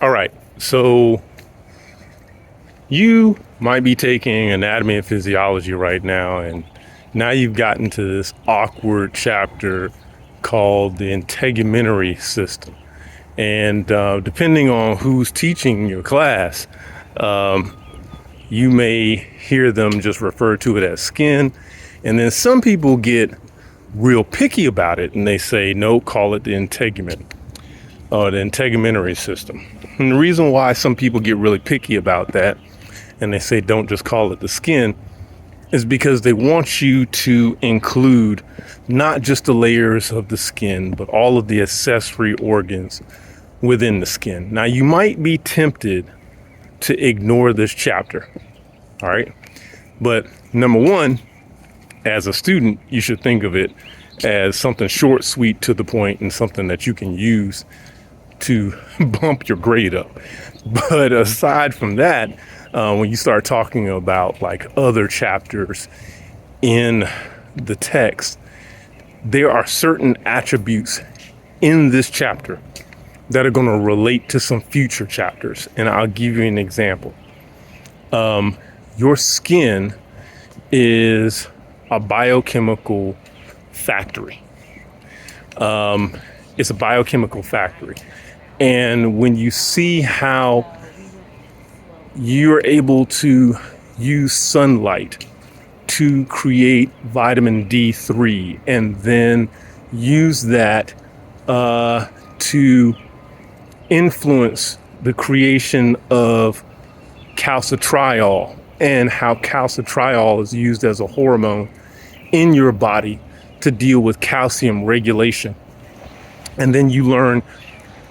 All right. So you might be taking anatomy and physiology right now, and now you've gotten to this awkward chapter called the integumentary system. And depending on who's teaching your class, you may hear them just refer to it as skin. And then some people get real picky about it and they say, no, call it the integument or the integumentary system. And the reason why some people get really picky about that and they say, don't just call it the skin, is because they want you to include not just the layers of the skin, but all of the accessory organs within the skin. Now, you might be tempted to ignore this chapter, all right? But number one, as a student, you should think of it as something short, sweet, to the point, and something that you can use to bump your grade up. But aside from that, when you start talking about like other chapters in the text, there are certain attributes in this chapter that are going to relate to some future chapters. And I'll give you an example. Your skin is a biochemical factory. It's a biochemical factory. And when you see how you're able to use sunlight to create vitamin D3 and then use that to influence the creation of calcitriol, and how calcitriol is used as a hormone in your body to deal with calcium regulation. And then you learn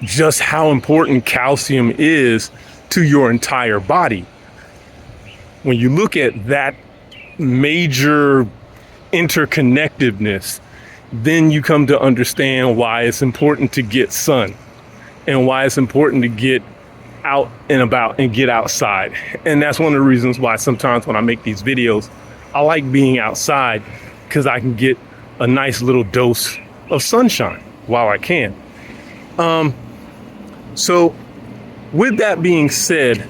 just how important calcium is to your entire body. When you look at that major interconnectedness, then you come to understand why it's important to get sun and why it's important to get out and about and get outside. And that's one of the reasons why sometimes when I make these videos, I like being outside, because I can get a nice little dose of sunshine while I can. So with that being said,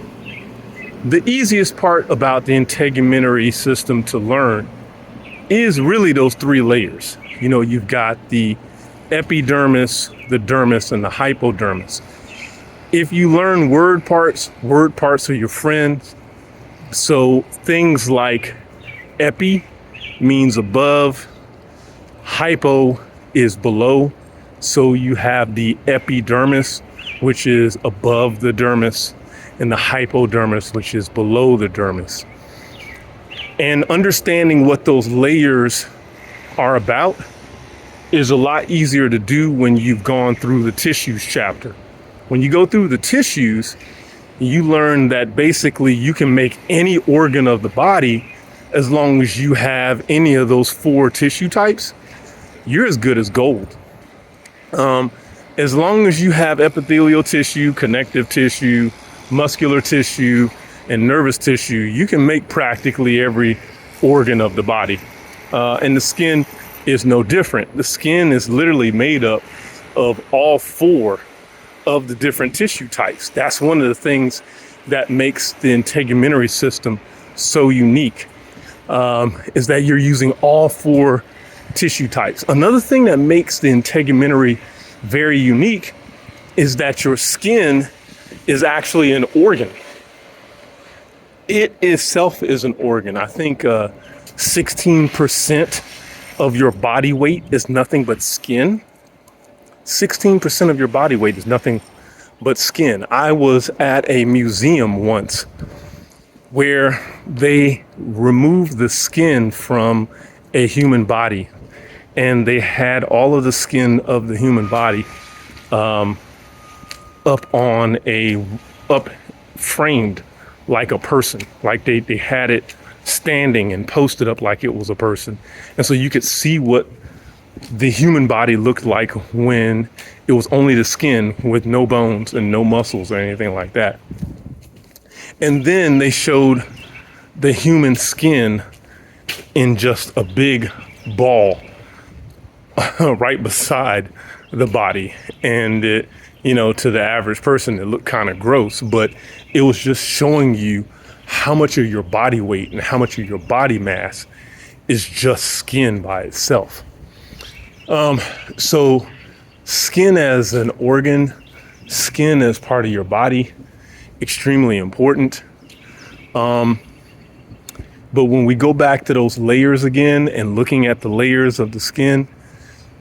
the easiest part about the integumentary system to learn is really those three layers. You know, you've got the epidermis, the dermis, and the hypodermis. If you learn word parts are your friends. So things like epi means above, hypo is below. So you have the epidermis, which is above the dermis, and the hypodermis, which is below the dermis. And understanding what those layers are about is a lot easier to do when you've gone through the tissues chapter. When you go through the tissues, you learn that basically you can make any organ of the body as long as you have any of those 4 tissue types. You're as good as gold. As long as you have epithelial tissue, connective tissue, muscular tissue, and nervous tissue, you can make practically every organ of the body. And the skin is no different. The skin is literally made up of all 4 of the different tissue types. That's one of the things that makes the integumentary system so unique, is that you're using all 4 tissue types. Another thing that makes the integumentary very unique is that your skin is actually an organ. It itself is an organ. I think 16% of your body weight is nothing but skin. 16% of your body weight is nothing but skin. I was at a museum once where they removed the skin from a human body, and they had all of the skin of the human body up framed like a person, like they had it standing and posted up like it was a person. And so you could see what the human body looked like when it was only the skin with no bones and no muscles or anything like that. And then they showed the human skin in just a big ball right beside the body. And to the average person, it looked kind of gross, but it was just showing you how much of your body weight and how much of your body mass is just skin by itself. So skin as an organ, skin as part of your body, extremely important. But when we go back to those layers again and looking at the layers of the skin,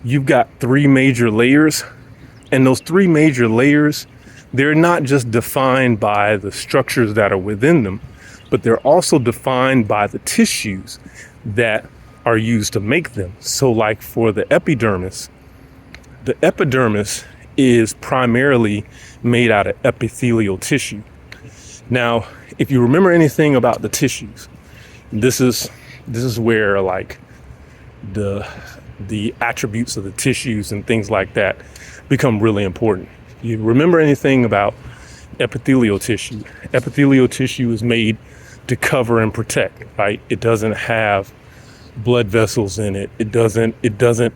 you've got three major layers. And those three major layers, they're not just defined by the structures that are within them, but they're also defined by the tissues that are used to make them. So like for the epidermis is primarily made out of epithelial tissue. Now, if you remember anything about the tissues, this is where like the attributes of the tissues and things like that become really important. You remember anything about epithelial tissue? Epithelial tissue is made to cover and protect, right? It doesn't have blood vessels in it. It doesn't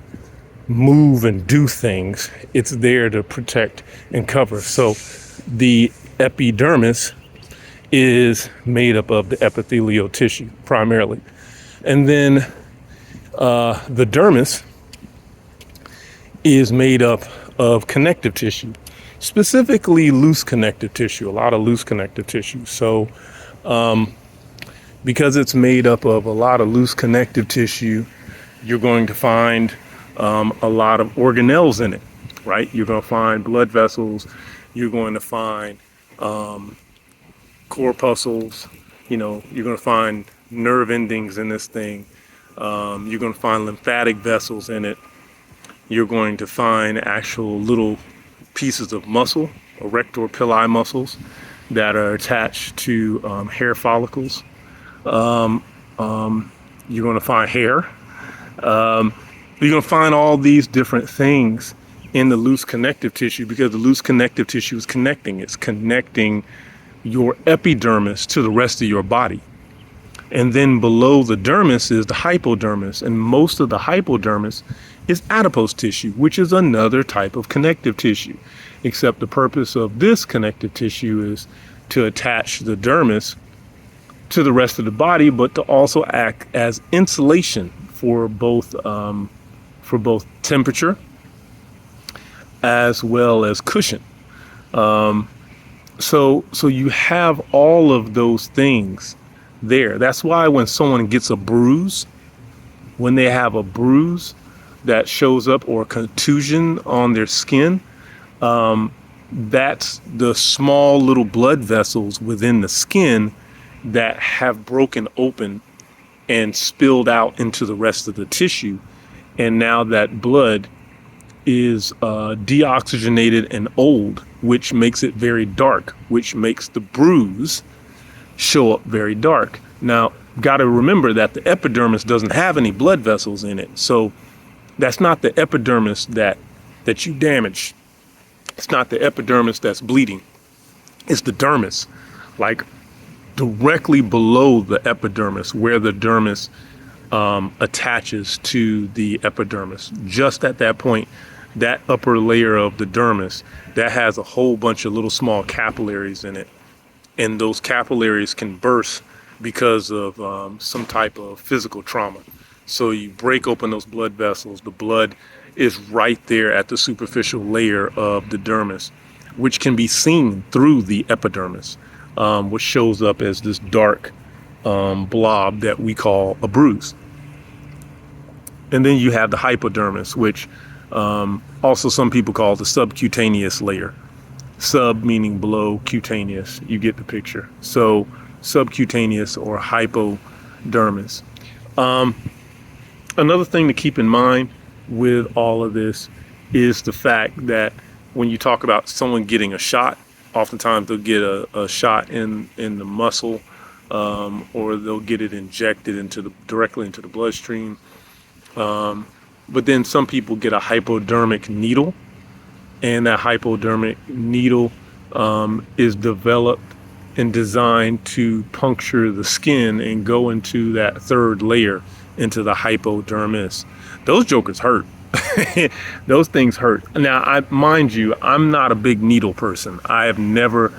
move and do things. It's there to protect and cover. So the epidermis is made up of the epithelial tissue primarily. And then the dermis is made up of connective tissue, specifically loose connective tissue, a lot of loose connective tissue. So because it's made up of a lot of loose connective tissue, you're going to find a lot of organelles in it, right? You're going to find blood vessels. You're going to find corpuscles. You're going to find nerve endings in this thing. You're going to find lymphatic vessels in it. You're going to find actual little pieces of muscle, erector pili muscles, that are attached to hair follicles. You're going to find hair. You're going to find all these different things in the loose connective tissue, because the loose connective tissue is connecting. It's connecting your epidermis to the rest of your body. And then below the dermis is the hypodermis. And most of the hypodermis is adipose tissue, which is another type of connective tissue. Except the purpose of this connective tissue is to attach the dermis to the rest of the body, but to also act as insulation for both temperature as well as cushion. So you have all of those things there. That's why when someone gets a bruise, when they have a bruise that shows up, or a contusion on their skin, that's the small little blood vessels within the skin that have broken open and spilled out into the rest of the tissue. And now that blood is deoxygenated and old, which makes it very dark, which makes the bruise show up very dark. Now, got to remember that the epidermis doesn't have any blood vessels in it. So that's not the epidermis that you damaged. It's not the epidermis that's bleeding. It's the dermis, like directly below the epidermis, where the dermis attaches to the epidermis. Just at that point, that upper layer of the dermis, that has a whole bunch of little small capillaries in it. And those capillaries can burst because of some type of physical trauma. So you break open those blood vessels. The blood is right there at the superficial layer of the dermis, which can be seen through the epidermis, which shows up as this dark blob that we call a bruise. And then you have the hypodermis, which also some people call the subcutaneous layer. Sub meaning below, cutaneous, you get the picture. So subcutaneous or hypodermis. Another thing to keep in mind with all of this is the fact that when you talk about someone getting a shot, oftentimes they'll get a shot in the muscle, or they'll get it injected directly into the bloodstream. But then some people get a hypodermic needle, and that hypodermic needle is developed and designed to puncture the skin and go into that third layer, into the hypodermis. Those jokers hurt. Those things hurt. Now, mind you, I'm not a big needle person. I have never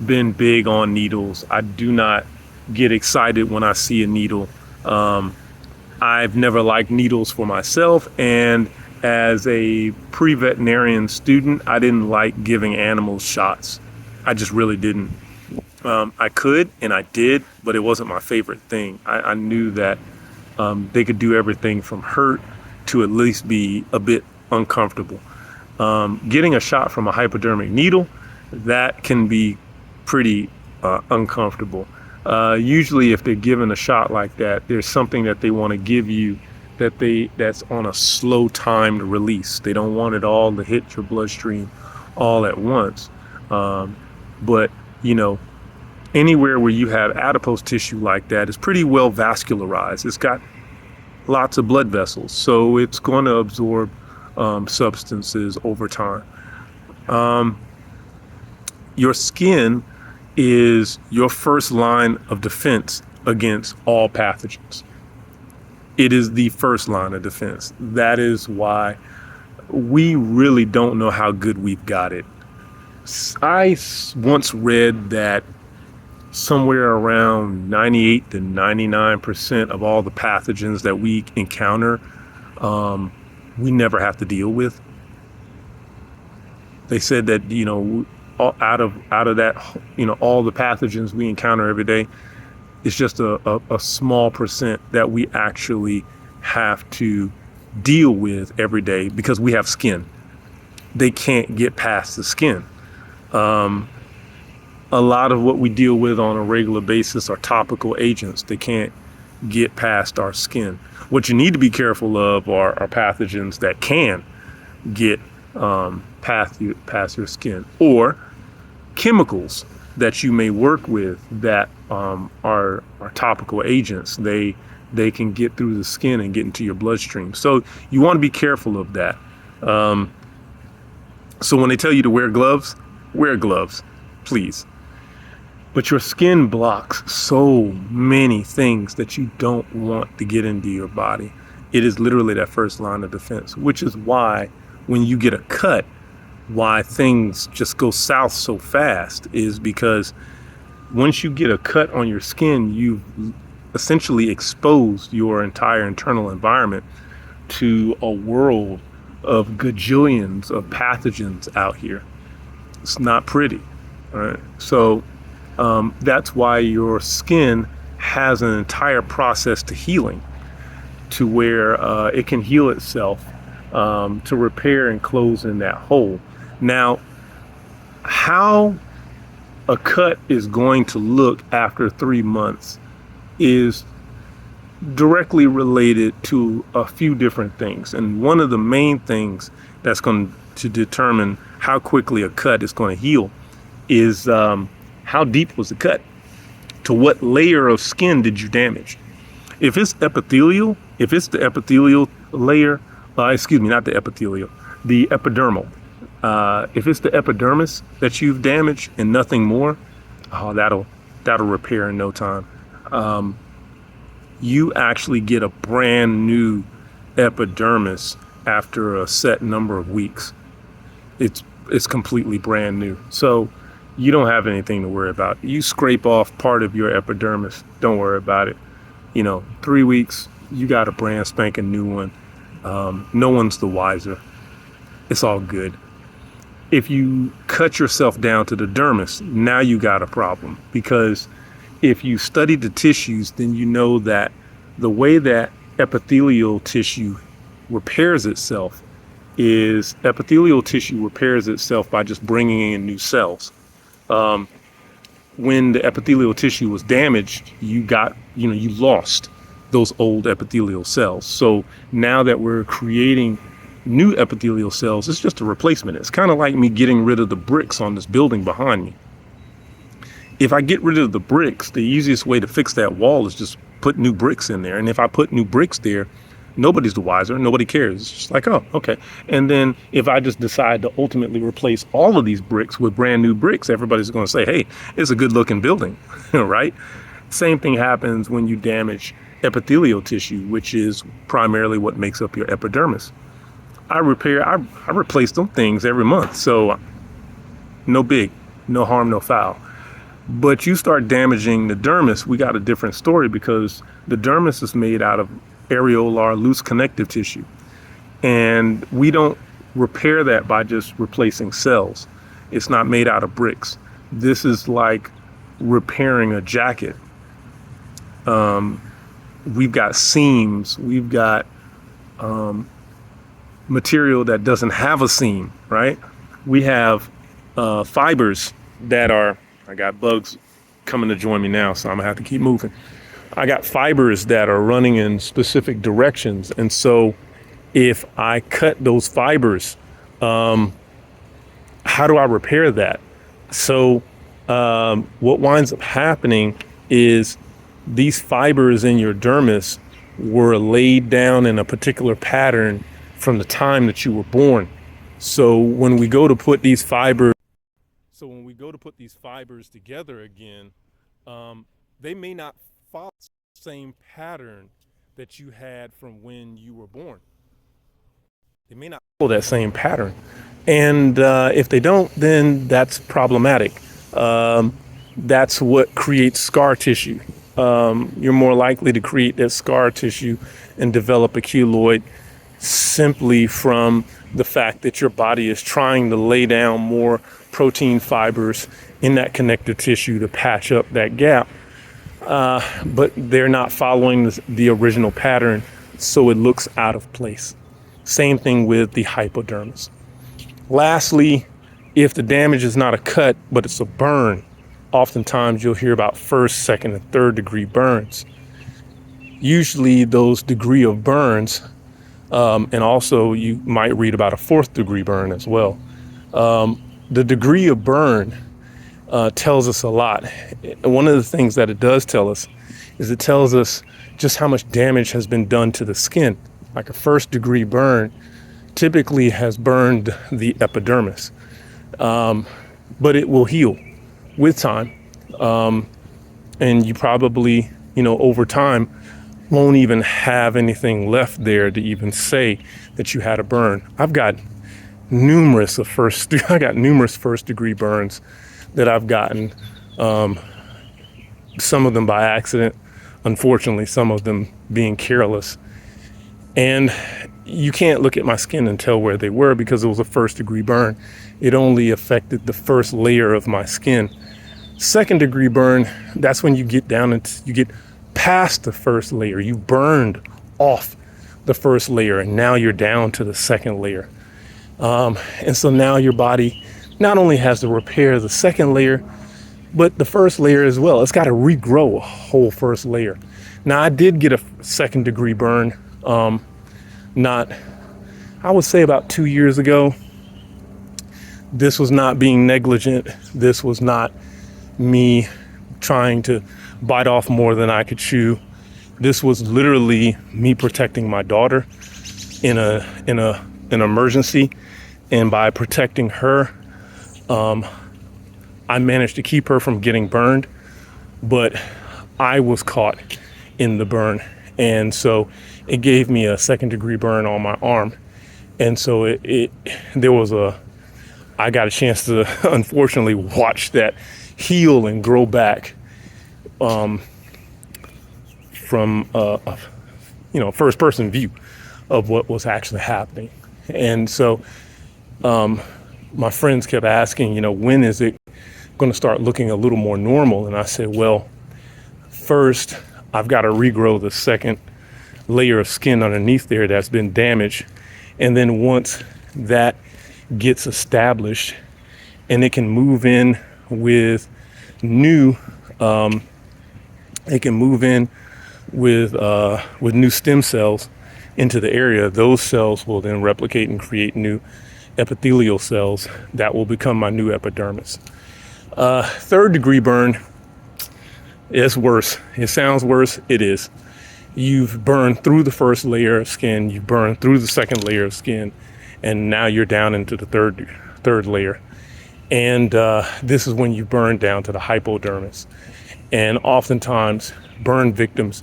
been big on needles. I do not get excited when I see a needle. I've never liked needles for myself, and as a pre-veterinarian student, I didn't like giving animals shots. I just really didn't. I could and I did, but it wasn't my favorite thing. I knew that they could do everything from hurt to at least be a bit uncomfortable. Getting a shot from a hypodermic needle, that can be pretty uncomfortable. Usually if they're given a shot like that, there's something that they want to give you that's on a slow timed release. They don't want it all to hit your bloodstream all at once. But anywhere where you have adipose tissue like that is pretty well vascularized. It's got lots of blood vessels, so it's going to absorb substances over time. Your skin is your first line of defense against all pathogens. It is the first line of defense. That is why we really don't know how good we've got it. I once read that somewhere around 98 to 99% of all the pathogens that we encounter, we never have to deal with. They said that, out of that, all the pathogens we encounter every day, it's just a small percent that we actually have to deal with every day because we have skin. They can't get past the skin. A lot of what we deal with on a regular basis are topical agents. They can't get past our skin. What you need to be careful of are pathogens that can get past your skin, or chemicals that you may work with that are topical agents. They can get through the skin and get into your bloodstream. So you want to be careful of that. So when they tell you to wear gloves, please. But your skin blocks so many things that you don't want to get into your body. It is literally that first line of defense, which is why when you get a cut, why things just go south so fast is because once you get a cut on your skin, you've essentially exposed your entire internal environment to a world of gajillions of pathogens out here. It's not pretty. All right. So that's why your skin has an entire process to healing, to where it can heal itself to repair and close in that hole. Now, how a cut is going to look after 3 months is directly related to a few different things. And one of the main things that's going to determine how quickly a cut is going to heal is how deep was the cut? To what layer of skin did you damage? If it's epithelial, if it's the epithelial layer, not the epithelial, the epidermal. If it's the epidermis that you've damaged and nothing more, that'll repair in no time. You actually get a brand new epidermis after a set number of weeks. It's completely brand new. So you don't have anything to worry about. You scrape off part of your epidermis, don't worry about it. 3 weeks, you got a brand spanking new one. No one's the wiser. It's all good. If you cut yourself down to the dermis, now you got a problem, because if you study the tissues, then you know that the way that epithelial tissue repairs itself is epithelial tissue repairs itself by just bringing in new cells. When the epithelial tissue was damaged, you lost those old epithelial cells. So now that we're creating new epithelial cells, it's just a replacement. It's kind of like me getting rid of the bricks on this building behind me. If I get rid of the bricks, the easiest way to fix that wall is just put new bricks in there. And if I put new bricks there, nobody's the wiser. Nobody cares. It's just like, oh, okay. And then if I just decide to ultimately replace all of these bricks with brand new bricks, everybody's going to say, hey, it's a good looking building, right? Same thing happens when you damage epithelial tissue, which is primarily what makes up your epidermis. I replace them things every month. So no big, no harm, no foul. But you start damaging the dermis, we got a different story, because the dermis is made out of areolar loose connective tissue. And we don't repair that by just replacing cells. It's not made out of bricks. This is like repairing a jacket. We've got seams, we've got material that doesn't have a seam, right? We have fibers that are, I got bugs coming to join me now, so I'm gonna have to keep moving. I got fibers that are running in specific directions. And so if I cut those fibers, how do I repair that? So what winds up happening is these fibers in your dermis were laid down in a particular pattern from the time that you were born. So when we go to put these fibers together again, they may not follow the same pattern that you had from when you were born. They may not follow that same pattern. And if they don't, then that's problematic. That's what creates scar tissue. You're more likely to create that scar tissue and develop a keloid simply from the fact that your body is trying to lay down more protein fibers in that connective tissue to patch up that gap. But they're not following the original pattern, so it looks out of place. Same thing with the hypodermis. Lastly, if the damage is not a cut, but it's a burn, oftentimes you'll hear about first, second, and third degree burns. Usually those degree of burns, and also you might read about a fourth degree burn as well. The degree of burn tells us a lot. One of the things that it does tell us is it tells us just how much damage has been done to the skin. Like a first degree burn typically has burned the epidermis, but it will heal with time. And you probably, over time won't even have anything left there to even say that you had a burn. I've got numerous first degree burns that I've gotten, some of them by accident, unfortunately, some of them being careless. And you can't look at my skin and tell where they were because it was a first degree burn. It only affected the first layer of my skin. Second degree burn, that's when you get down and you get past the first layer. You burned off the first layer and now you're down to the second layer. And so now your body not only has to repair the second layer, but the first layer as well. It's got to regrow a whole first layer. Now I did get a second degree burn, I would say about 2 years ago. This was not being negligent. This was not me trying to bite off more than I could chew. This was literally me protecting my daughter in an emergency. And by protecting her, I managed to keep her from getting burned, but I was caught in the burn. And so it gave me a second degree burn on my arm. And so I got a chance to unfortunately watch that heal and grow back from first person view of what was actually happening. And so my friends kept asking, when is it going to start looking a little more normal? And I said, well, first I've got to regrow the second layer of skin underneath there that's been damaged. And then once that gets established and it can move in with new new stem cells into the area, those cells will then replicate and create new epithelial cells that will become my new epidermis. Third degree burn is worse. It sounds worse. It is. You've burned through the first layer of skin, you've burned through the second layer of skin, and now you're down into the third layer. And this is when you burn down to the hypodermis. And oftentimes burn victims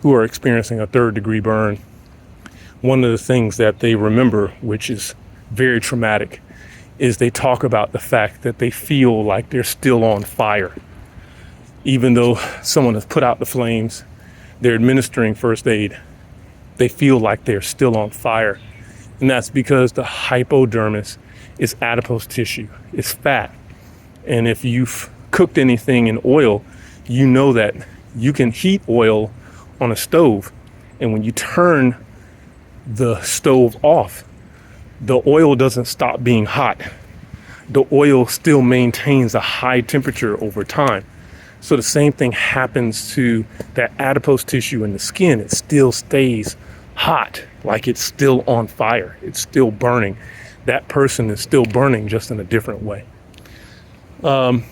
who are experiencing a third degree burn one of the things that they remember, which is very traumatic, is they talk about the fact that they feel like they're still on fire. Even though someone has put out the flames, they're administering first aid, they feel like they're still on fire. And that's because the hypodermis is adipose tissue, it's fat. And if you've cooked anything in oil, you know that you can heat oil on a stove. And when you turn the stove off, the oil doesn't stop being hot. The oil still maintains a high temperature over time. So the same thing happens to that adipose tissue in the skin. It still stays hot, like it's still on fire. It's still burning. That person is still burning, just in a different way. And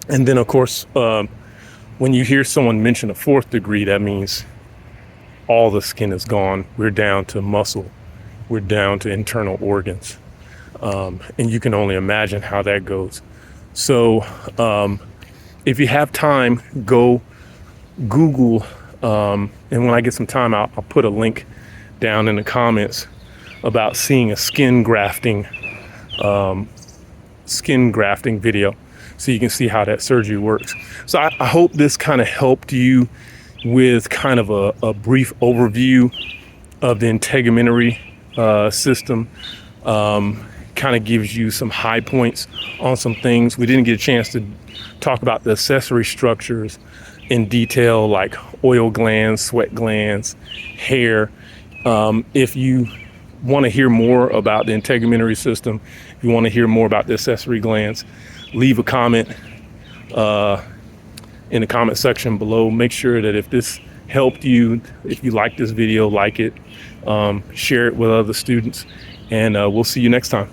then, of course, when you hear someone mention a 4th degree, that means all the skin is gone. We're down to muscle. We're down to internal organs. And you can only imagine how that goes. So, if you have time, go Google, and when I get some time, I'll put a link down in the comments about seeing a skin grafting video, so you can see how that surgery works. So I hope this kind of helped you with kind of a brief overview of the integumentary system. Kind of gives you some high points on some things. We didn't get a chance to talk about the accessory structures in detail, like oil glands, sweat glands, hair. If you want to hear more about the integumentary system, if you want to hear more about the accessory glands, leave a comment in the comment section below. Make sure that if this helped you, if you like this video, like it, share it with other students, and we'll see you next time.